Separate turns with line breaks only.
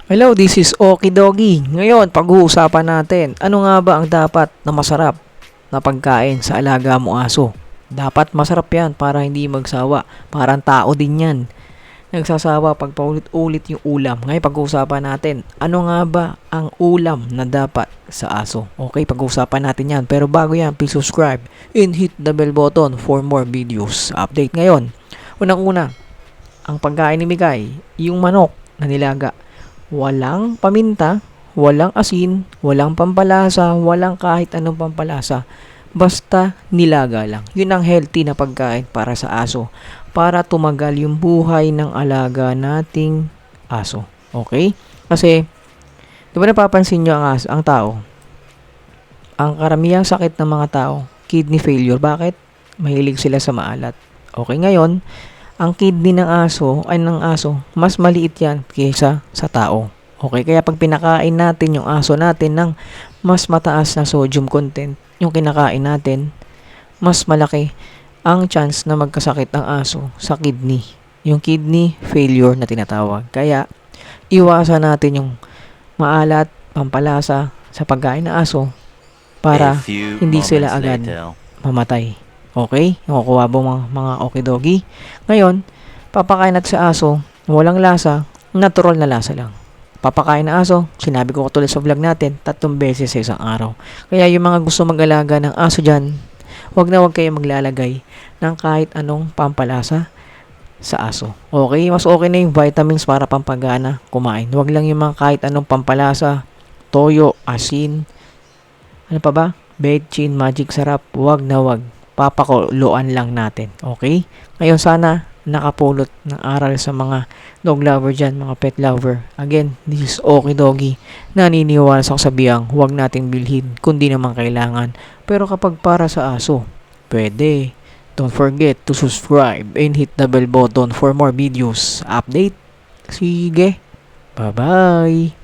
Hello, this is Okidogi. Ngayon, pag-uusapan natin, ano nga ba ang dapat na masarap na pagkain sa alaga mo aso? Dapat masarap yan para hindi magsawa. Parang tao din yan. Nagsasawa pag paulit-ulit yung ulam. Ngayon, pag-uusapan natin, ano nga ba ang ulam na dapat sa aso? Okay, pag-uusapan natin yan. Pero bago yan, please subscribe and hit the bell button for more videos. Update ngayon. Unang-una, ang pagkain ni Migay, yung manok na nilaga. Walang paminta, walang asin, walang pampalasa, walang kahit anong pampalasa. Basta nilaga lang. Yun ang healthy na pagkain para sa aso. Para tumagal yung buhay ng alaga nating aso. Okay? Kasi, di ba napapansin nyo ang tao? Ang karamihang sakit ng mga tao, kidney failure. Bakit? Mahilig sila sa maalat. Okay, ngayon, ang kidney ng aso mas maliit yan kaysa sa tao. Okay, kaya pag pinakain natin yung aso natin ng mas mataas na sodium content, yung kinakain natin, mas malaki ang chance na magkasakit ang aso sa kidney. Yung kidney failure na tinatawag. Kaya, iwasan natin yung maalat, pampalasa sa pagkain ng aso para hindi sila agad mamatay. Okay? Nakukuha mo mga okidogi. Ngayon, papakain natin sa aso, walang lasa, natural na lasa lang. Papakain na aso, sinabi ko katulad sa vlog natin, 3 beses sa isang araw. Kaya yung mga gusto mag-alaga ng aso dyan, wag kayo maglalagay ng kahit anong pampalasa sa aso. Okay? Mas okay na yung vitamins para pampagana kumain. Wag lang yung mga kahit anong pampalasa, toyo, asin, ano pa ba? Betchin, magic sarap, wag na wag. Papakuluan lang natin. Okay? Ngayon sana nakapulot ng aral sa mga dog lover dyan, mga pet lover. Again, this is Okidogi. Naniniwala sa kasabihang huwag nating bilhin kundi naman kailangan. Pero kapag para sa aso, pwede. Don't forget to subscribe and hit the bell button for more videos. Update. Sige. Bye-bye.